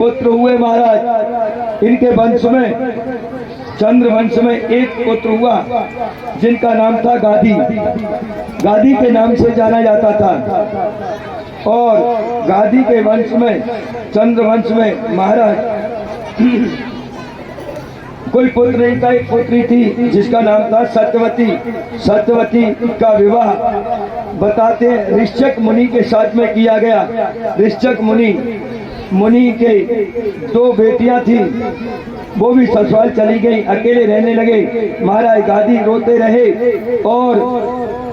पुत्र हुए महाराज। इनके वंश में, चंद्र वंश में एक पुत्र हुआ जिनका नाम था गादी। गादी के नाम से जाना जाता था। और गादी के वंश में, चंद्र वंश में महाराज कोई पुत्र नहीं था, एक पुत्री थी जिसका नाम था सत्यवती। सत्यवती का विवाह बताते हैं ऋक्षक मुनि के साथ में किया गया। ऋक्षक मुनि के दो बेटियां थी, वो भी ससुराल चली गई, अकेले रहने लगे। महाराज गादी रोते रहे और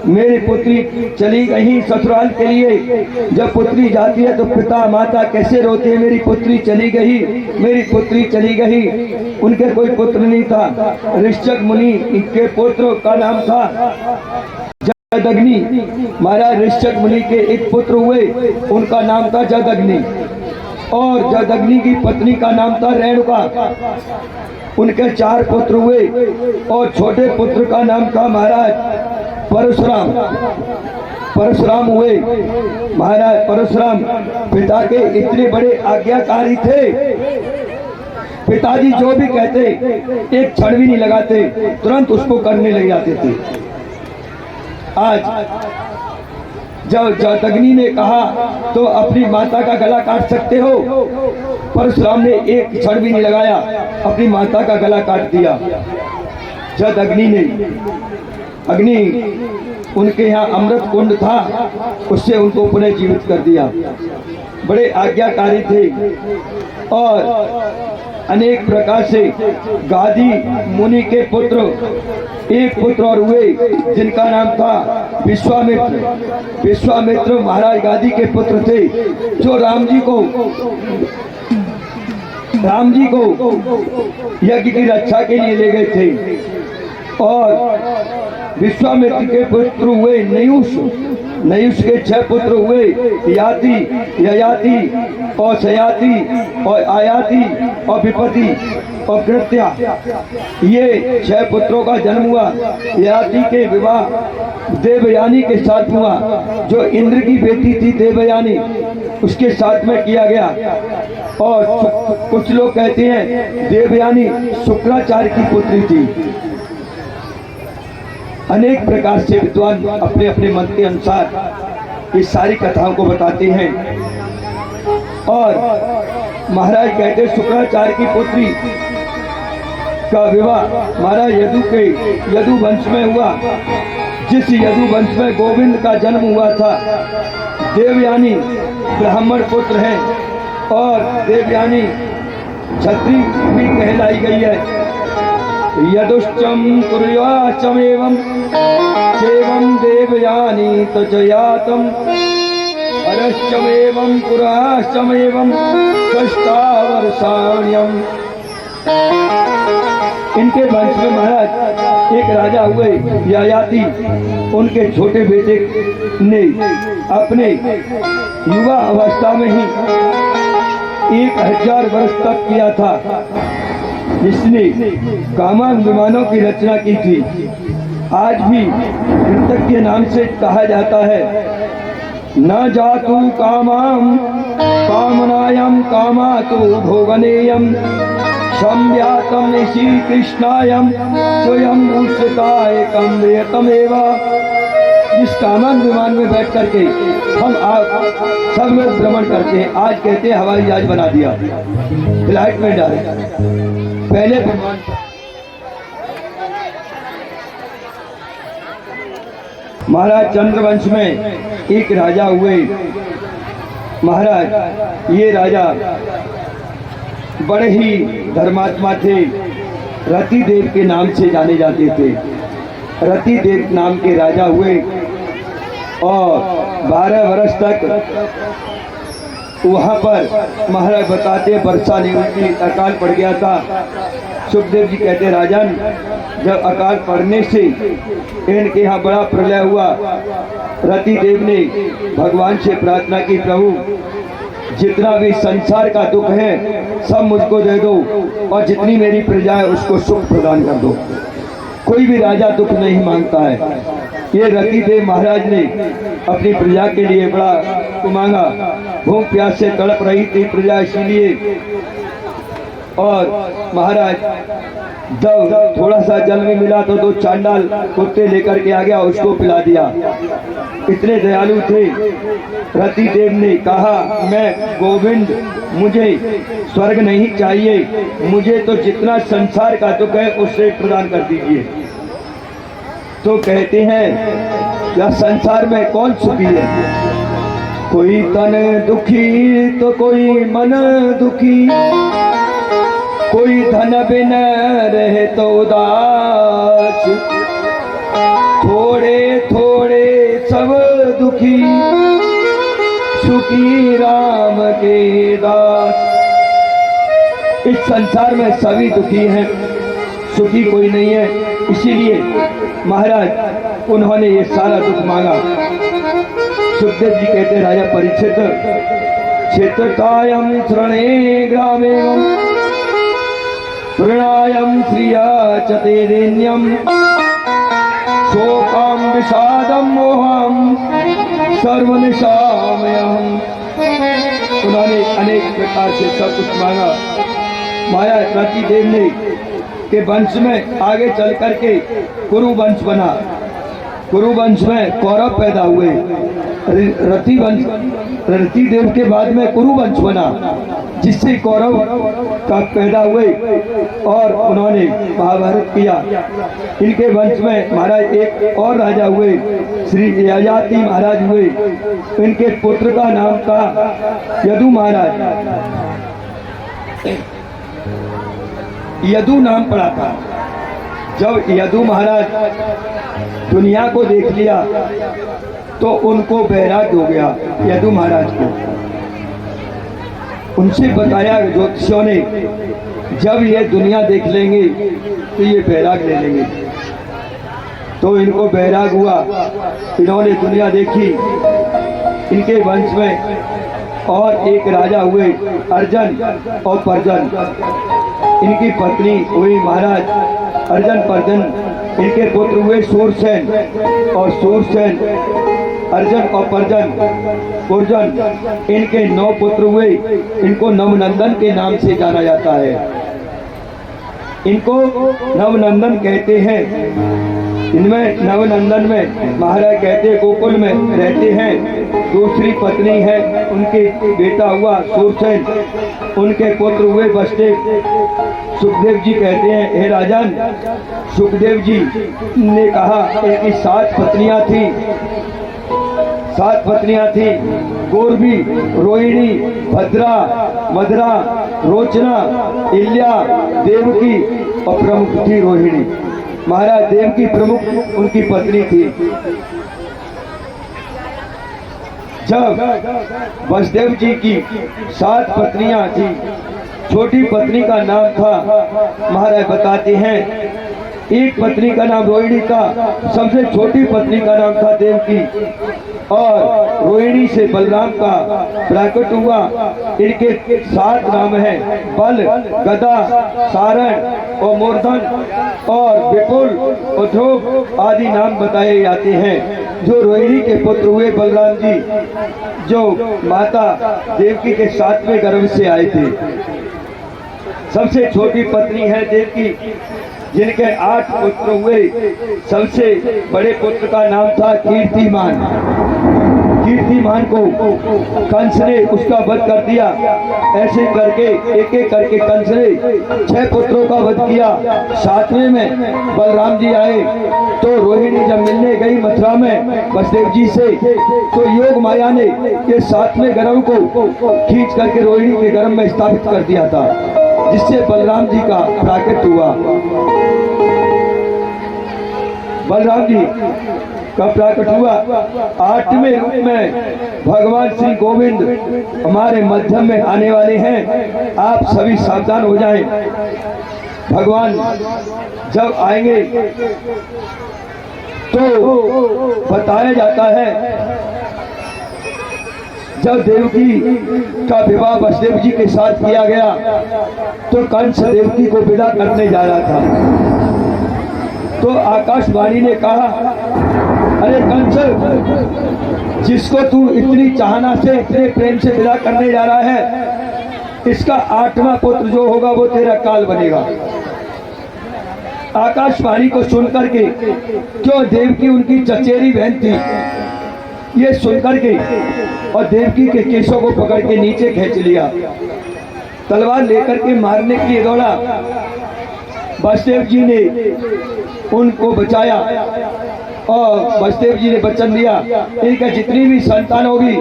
मेरी पुत्री चली गई ससुराल के लिए। जब पुत्री जाती है तो पिता माता कैसे रोते हैं, मेरी पुत्री चली गई, मेरी पुत्री चली गई। उनके कोई पुत्र नहीं था। ऋक्षक मुनि के पुत्र का नाम था जमदग्नि। महाराज ऋक्षक मुनि के एक पुत्र हुए, उनका नाम था जमदग्नि। और जमदग्नि की पत्नी का नाम था रेणुका। उनके 4 पुत्र हुए और छोटे पुत्र का नाम था महाराज परशुराम। परशुराम हुए। महाराज परशुराम पिता के इतने बड़े आज्ञाकारी थे, पिताजी जो भी कहते एक क्षण भी नहीं लगाते, तुरंत उसको करने लग जाते थे। आज जब जमदग्नि ने कहा तो अपनी माता का गला काट सकते हो, परशुराम ने एक क्षण भी नहीं लगाया, अपनी माता का गला काट दिया। जमदग्नि ने अग्नि, उनके यहाँ अमृत कुंड था, उससे उनको पुनः जीवित कर दिया। बड़े आज्ञाकारी थे और अनेक प्रकार से गादी मुनि के पुत्र, एक पुत्र और हुए जिनका नाम था विश्वामित्र। विश्वामित्र महाराज गादी के पुत्र थे, जो राम जी को यज्ञ की रक्षा के लिए ले गए थे। और विश्वामित्र के पुत्र हुए नयुष। नयुष के 6 पुत्र हुए, याति, ययाति और सयाति और आयाति और विपति और कृत्या। ये 6 पुत्रों का जन्म हुआ। ययाति के विवाह देवयानी के साथ हुआ, जो इंद्र की बेटी थी देवयानी, उसके साथ में किया गया। और कुछ लोग कहते हैं देवयानी शुक्राचार्य की पुत्री थी। अनेक प्रकार से विद्वान अपने अपने मत के अनुसार इस सारी कथाओं को बताते हैं। और महाराज कहते शुक्राचार्य की पुत्री का विवाह महाराज यदु वंश में हुआ, जिस यदु वंश में गोविंद का जन्म हुआ था। देवयानी ब्राह्मण पुत्र है और देवयानी क्षत्रिय भी कहलाई गई है। यदुश्चम कुर्याचमेवं सेवं देवयानी तजयातम अरश्चमेवं पुराश्चमेवं षष्ठावर्षाण्यम। इनके वंश में महाराज एक राजा हुए ययाति। उनके छोटे बेटे ने अपने युवा अवस्था में ही 1000 वर्ष तक किया था, जिसने कामान विमानों की रचना की थी। आज भी कृतज्ञ के नाम से कहा जाता है, न जातु कामाम कामनायम कामातु भोगनेयम संव्यातम श्री कृष्णायम स्वयं उच्चताय कम्यतमेव। जिस कामान विमान में बैठ करके हम सब लोग भ्रमण करते हैं, आज कहते हैं हवाई जहाज बना दिया, फ्लाइट में डाले, पहले महाराज चंद्रवंश में एक राजा हुए। महाराज ये राजा बड़े ही धर्मात्मा थे, रतिदेव के नाम से जाने जाते थे। रतिदेव नाम के राजा हुए और 12 वर्ष तक वहाँ पर महाराज बताते वर्षा नहीं हुई, अकाल पड़ गया था। सुखदेव जी कहते राजन, जब अकाल पड़ने से इनके यहाँ बड़ा प्रलय हुआ, रतिदेव ने भगवान से प्रार्थना की, प्रभु जितना भी संसार का दुख है सब मुझको दे दो और जितनी मेरी प्रजा है उसको सुख प्रदान कर दो। कोई भी राजा दुख नहीं मांगता है, ये रतिदेव महाराज ने अपनी प्रजा के लिए बड़ा मांगा। भूख प्यास से तड़प रही थी प्रजा, इसीलिए और महाराज जब थोड़ा सा जल में मिला तो दो चांडाल कुत्ते लेकर के आ गया, उसको पिला दिया। इतने दयालु थे। रतिदेव ने कहा, मैं गोविंद, मुझे स्वर्ग नहीं चाहिए, मुझे तो जितना संसार का दुख है उससे प्रदान कर दीजिए। तो कहते हैं या संसार में कौन सुखी है? कोई तन दुखी तो कोई मन दुखी, कोई धन बिन रहे तो उदास, थोड़े थोड़े सब दुखी, सुखी राम के दास। इस संसार में सभी दुखी हैं, सुखी कोई नहीं है। इसीलिए महाराज उन्होंने ये सारा दुख मांगा। सुखदेव जी कहते, राजा परीक्षित, क्षेत्रतायं श्रणे ग्रामे प्रणायं श्रिया चतेरेण्यं, शोकं विषादं मोहं सर्वनिशामयम्। उन्होंने अनेक प्रकार से सब कुछ मांगा। माया रतिदेव ने के वंश में आगे चल करके कुरु वंश बना। कुरु वंश में कौरव पैदा हुए। रतिदेव के बाद में कुरु वंश बना, जिससे कौरव का पैदा हुए और उन्होंने महाभारत किया। इनके वंश में महाराज एक और राजा हुए, श्री ययाति महाराज हुए। इनके पुत्र का नाम था यदु महाराज। यदु नाम पड़ा था। जब यदु महाराज दुनिया को देख लिया तो उनको बैराग हो गया। यदु महाराज को उनसे बताया ज्योतिषियों ने, जब ये दुनिया देख लेंगे तो ये बैराग ले लेंगे। तो इनको बैराग हुआ, इन्होंने दुनिया देखी। इनके वंश में और एक राजा हुए, अर्जन और परजन। इनकी पत्नी हुई महाराज अर्जन परजन। इनके पुत्र हुए सूरसेन और सूरसेन, अर्जन और परजन, पुरजन। इनके 9 पुत्र हुए। इनको नवनंदन के नाम से जाना जाता है। इनको नवनंदन कहते हैं। इनमें नवनंदन में महाराज कहते गोकुल में रहते हैं। दूसरी पत्नी है, उनके बेटा हुआ सूरसेन। उनके पुत्र हुए वसुदेव। सुखदेव जी कहते हैं, हे राजन, सुखदेव जी ने कहा कि 7 पत्नियां थी। 7 पत्नियां थी, गौरवी, रोहिणी, भद्रा, मधुरा, रोचना, इल्या, देवकी और प्रमुख थी रोहिणी। महाराज देव की प्रमुख उनकी पत्नी थी। जब वसुदेव जी की 7 पत्नियां थी, छोटी पत्नी का नाम था, महाराज बताते हैं, एक पत्नी का नाम रोहिणी था, सबसे छोटी पत्नी का नाम था देवकी। और रोहिणी से बलराम का प्रकट हुआ। इनके 7 नाम हैं, बल, गदा, सारण और मूर्धन और विपुल और ध्रुव आदि नाम बताए जाते हैं। जो रोहिणी के पुत्र हुए बलराम जी, जो माता देवकी के 7वें गर्भ से आए थे। सबसे छोटी पत्नी है देवकी, जिनके 8 पुत्र हुए। सबसे बड़े पुत्र का नाम था कीर्तिमान। कीर्तिमान को कंस ने उसका वध कर दिया। ऐसे करके एक एक करके कंस ने 6 पुत्रों का वध किया। 7वें में बलराम जी आए तो रोहिणी जब मिलने गई मथुरा में वसुदेव जी से, तो योग माया ने ये 7वें गर्भ को खींच करके रोहिणी के गर्भ में स्थापित कर दिया था, जिससे बलराम जी का प्राकट हुआ। बलराम जी का प्राकट हुआ। 8वें रूप में भगवान श्री गोविंद हमारे मध्यम में आने वाले हैं। आप सभी सावधान हो जाएं। भगवान जब आएंगे तो बताया जाता है, जब देवकी का विवाह वसुदेव जी के साथ किया गया तो कंस देवकी को विदा करने जा रहा था। तो आकाशवाणी ने कहा अरे कंस, जिसको तू इतनी चाहना से इतने प्रेम से विदा करने जा रहा है, इसका 8वां पुत्र जो होगा वो तेरा काल बनेगा। आकाशवाणी को सुनकर के, क्यों देवकी उनकी चचेरी बहन थी, ये सुनकर के और देवकी के केशों को पकड़ के नीचे खींच लिया, तलवार लेकर के मारने के लिए दौड़ा। वसुदेव जी ने उनको बचाया और वसुदेव जी ने वचन दिया, इनका जितनी भी संतान होगी,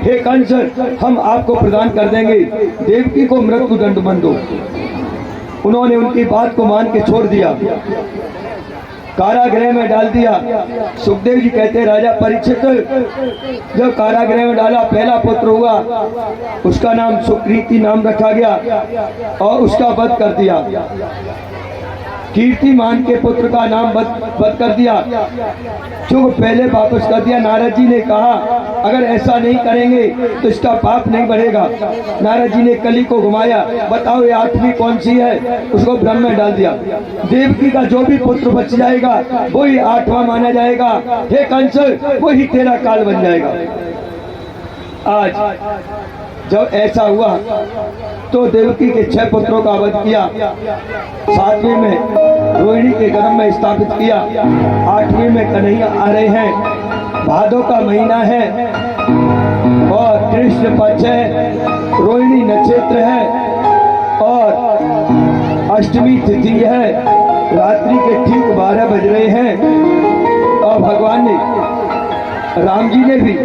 हे कंस, हम आपको प्रदान कर देंगे, देवकी को मृत्यु दंड मन दो। उन्होंने उनकी बात को मान के छोड़ दिया, कारागृह में डाल दिया। सुखदेव जी कहते हैं, राजा परीक्षित जब कारागृह में डाला, पहला पुत्र हुआ, उसका नाम सुकृति नाम रखा गया और उसका वध कर दिया। कीर्तिमान के पुत्र का नाम वध कर दिया, जो पहले वापस कर दिया। नारद जी ने कहा, अगर ऐसा नहीं करेंगे तो इसका पाप नहीं बढ़ेगा। नारद जी ने कली को घुमाया, बताओ ये 8वीं कौन सी है, उसको ब्रह्म में डाल दिया। देवकी का जो भी पुत्र बच जाएगा वही 8वां माना जाएगा। हे कंस, वही तेरा काल बन जाएगा। आज जब ऐसा हुआ तो देवकी के 6 पुत्रों का वध किया, 7वीं में रोहिणी के गर्भ में स्थापित किया, 8वीं में कन्हैया आ रहे हैं। भादों का महीना है और कृष्ण पक्ष है, रोहिणी नक्षत्र है और अष्टमी तिथि है। रात्रि के ठीक 12 बज रहे हैं और भगवान ने, राम जी ने भी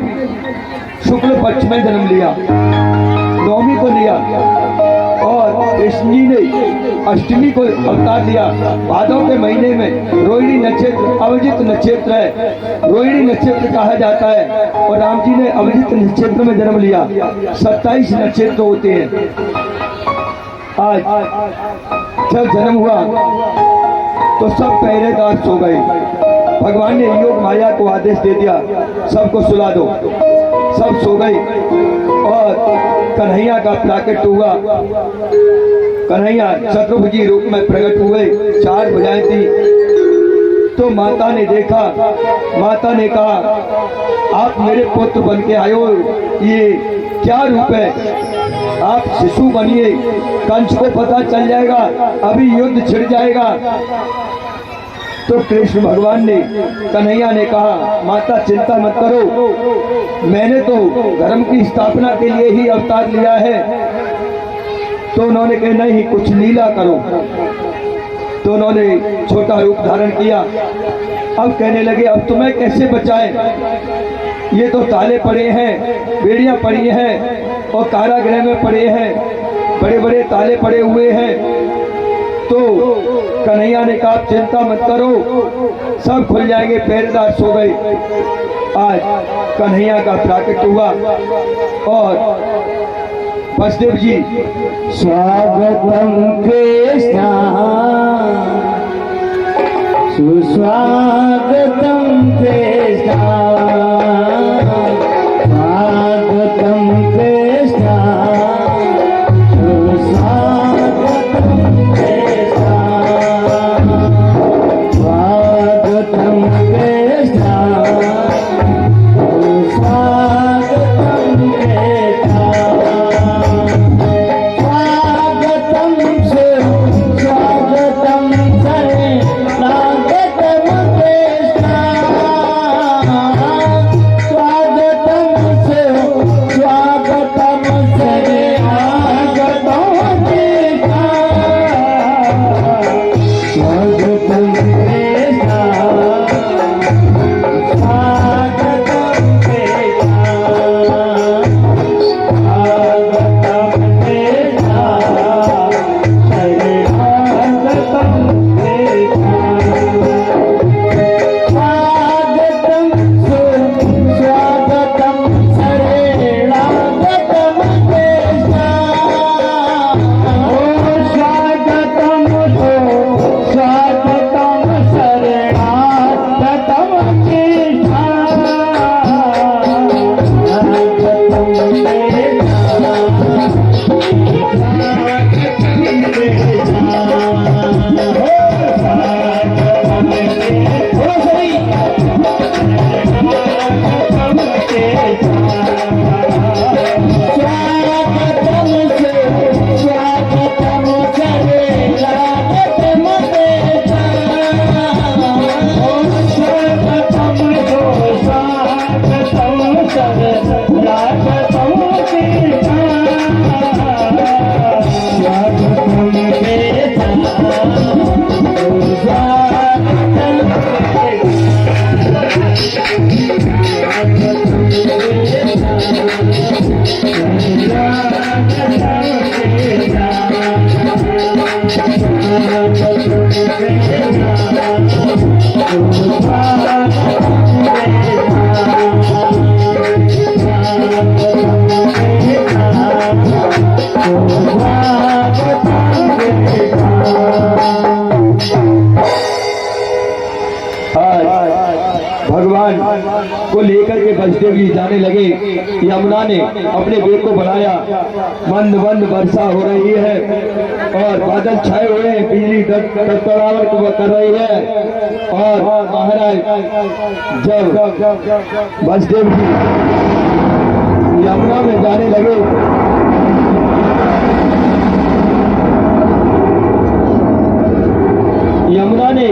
शुक्ल पक्ष में जन्म लिया, नवमी को लिया, और कृष्ण जी ने अष्टमी को अवतार लिया। भादों के महीने में रोहिणी नक्षत्र अभिजित नक्षत्र है, रोहिणी नक्षत्र कहा जाता है, और राम जी ने अभिजित नक्षत्र में जन्म लिया। 27 नक्षत्र होते हैं। आज जब जन्म हुआ तो सब पहरेदार सो गए। भगवान ने योग माया को आदेश दे दिया, सबको सुला दो। सब सो गए और कन्हैया का प्राकट हुआ। कन्हैया चतुर्भुजी रूप में प्रकट हुए, 4 भुजाएं थी। तो माता ने देखा, माता ने कहा, आप मेरे पुत्र बन के आयो, ये क्या रूप है, आप शिशु बनिए, कंस को पता चल जाएगा, अभी युद्ध छिड़ जाएगा। तो कृष्ण भगवान ने, कन्हैया ने कहा, माता चिंता मत करो, मैंने तो धर्म की स्थापना के लिए ही अवतार लिया है। तो उन्होंने कहा, नहीं, कुछ लीला करो। तो उन्होंने छोटा रूप धारण किया। अब कहने लगे, अब तुम्हें कैसे बचाएं, ये तो ताले पड़े हैं, बेड़ियां पड़ी हैं और कारागृह में पड़े हैं, बड़े बड़े ताले पड़े हुए हैं। तो कन्हैया ने कहा, चिंता मत करो, सब खुल जाएंगे, पहरेदार सो गए। आज कन्हैया का प्राकट हुआ और वसुदेव जी, स्वागतम कृष्ण सुस्वागतम कृष्ण, स्वागतम कृष्ण सुस्वागतम कृष्ण, स्वागतम कृष्ण सुस्वागतम कृष्ण, स्वागतम सुस्वागतम करे, स्वागतम कृष्ण यमुना ने अपने वेग को बढ़ाया। मंद मंद वर्षा हो रही है और बादल छाए हुए हैं, बिजली तड़तड़ाहट कर रही है। और महाराज जब वसुदेव जी यमुना में जाने लगे, यमुना ने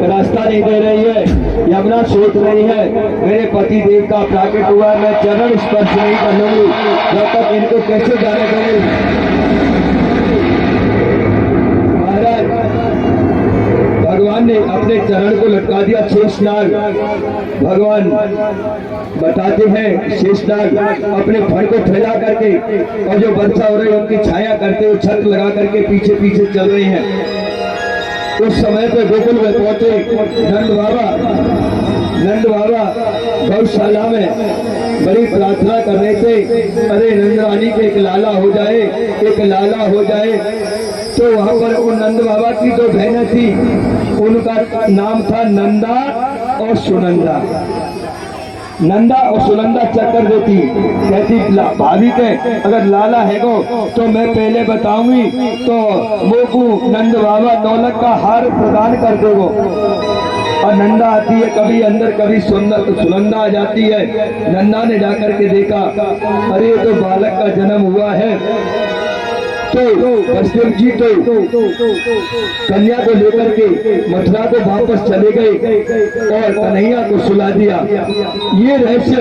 रास्ता नहीं दे रही है। यमुना सोच रही है मेरे पति देव का प्राकट हुआ, मैं चरण स्पर्श नहीं कर लूंगी जब तक इनको कैसे जाने दूंगी। महाराज भगवान ने अपने चरण को लटका दिया। शेषनाग भगवान बताते हैं, शेषनाग अपने फण को फैला करके और जो वर्षा हो रही है उनकी छाया करते हुए छत लगा करके पीछे पीछे चल रही हैं। उस समय पे गोकुल में पहुंचे नंद बाबा गौशाला में बड़ी प्रार्थना कर रहे थे, अरे नंद रानी के एक लाला हो जाए, एक लाला हो जाए। तो वहां पर उन नंद बाबा की दो बहनें थी, उनका नाम था नंदा और सुनंदा। नंदा और सुनंदा चक्कर देती, कहती भाभी के अगर लाला है गो तो मैं पहले बताऊंगी तो मोकू नंद बाबा दौलत का हार प्रदान कर देगो। और नंदा आती है कभी अंदर कभी सुनंदा आ जाती है। नंदा ने जाकर के देखा, अरे ये तो बालक का जन्म हुआ है। तो वसुदेव जी तो कन्या को लेकर के मथुरा को वापस चले गए और कन्हैया को सुला दिया। ये रहस्य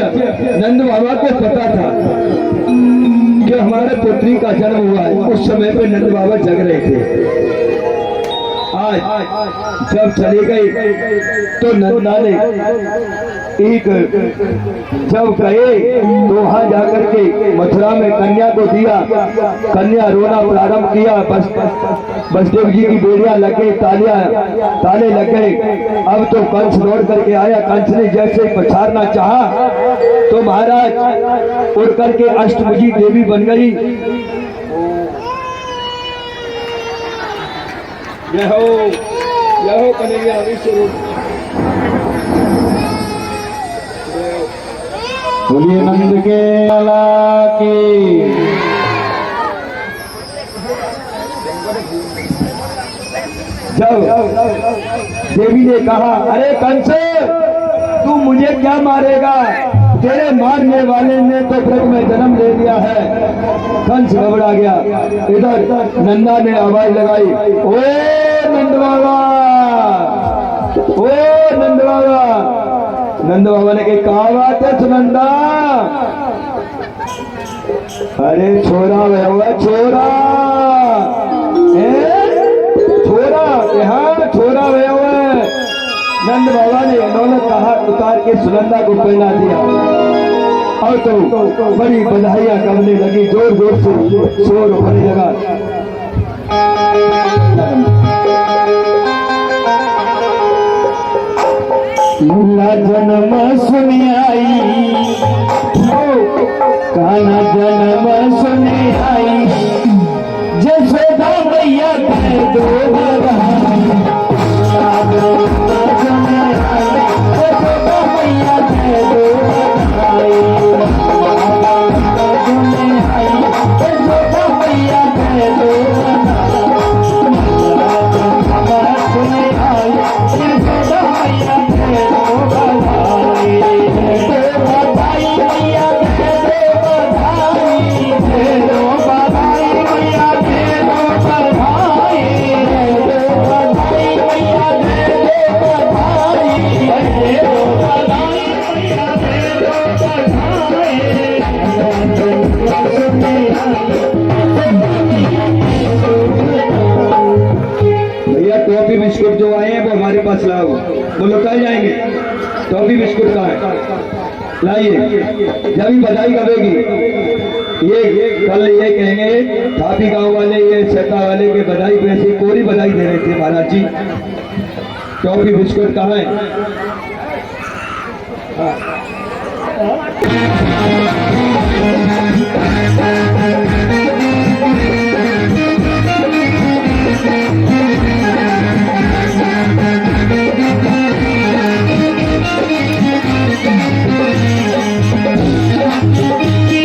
नंद बाबा को पता था कि हमारे पुत्री का जन्म हुआ है। उस समय पे नंद बाबा जग रहे थे। आज जब चले गए तो नंदा ने एक जब गए तो वहां जाकर के मथुरा में कन्या को दिया। कन्या रोना प्रारंभ किया। वसुदेव जी की बेड़ियां लगे, ताले लग गए। अब तो कंस लौट करके आया। कंस ने जैसे पछाड़ना चाहा तो महाराज उड़ करके अष्टभुजी देवी बन गई। जय हो कन्हैया विश्वरूप। बोलिए नंद के लाला की। जब देवी ने कहा, अरे कंस तू मुझे क्या मारेगा, तेरे मारने वाले ने तो ब्रज में जन्म ले लिया है। कंस घबरा गया। इधर नंदा ने आवाज लगाई, ओ नंद बाबा, ओ नंद बाबा। नंद बाबा ने कहा बात है सुनंदा? अरे छोरा हुआ छोरा, छोरा यहाँ छोरा हुआ है। नंद बाबा ने दौलत का हाथ उतार के सुनंदा को पहना दिया और तो बड़ी बधाइयां करने लगी, जोर जोर से शोर होने लगा। लल्ला जन्म सुनी आई, कान्हा जन्म सुनी आई, जसोदा मैया के दो टॉफी बिस्कुट जो आए हैं वो हमारे पास लाओ, वो लौटाए जाएंगे। टॉफी बिस्कुट का है, लाइए। जब भी बधाई करेगी ये कल ये कहेंगे थापी गांव वाले, ये सेता वाले के बधाई पे ऐसी कोरी बधाई दे रहे थे महाराज जी। टॉफी बिस्कुट कहाँ है? की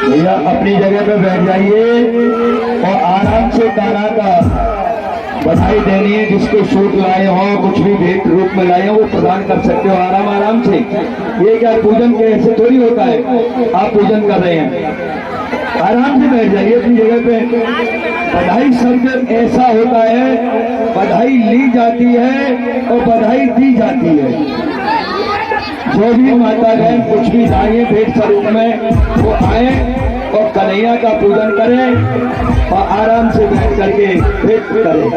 भैया अपनी जगह पे बैठ जाइए और आराम से गाना का बधाई देनी है। जिसको सूट लाए हो, कुछ भी भेंट रूप में लाए हो, वो प्रदान कर सकते हो आराम आराम से। ये क्या पूजन के ऐसे थोड़ी होता है, आप पूजन कर रहे हैं, आराम से बैठ जाइए अपनी जगह पे। बधाई शब्द ऐसा होता है, बधाई ली जाती है और बधाई दी जाती है। जो भी माता बहन कुछ भी लाए भेंट स्वरूप में, वो आए और कन्हैया का पूजन करें और आराम से बैठ करके भेंट करें।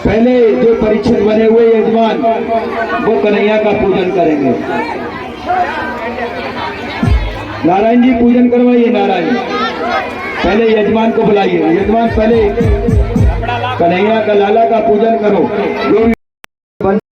पहले जो परीक्षित बने हुए यजमान, वो कन्हैया का पूजन करेंगे। नारायण जी पूजन करवाइए। नारायण पहले यजमान को बुलाइए। यजमान पहले कन्हैया का लाला का पूजन करो। जो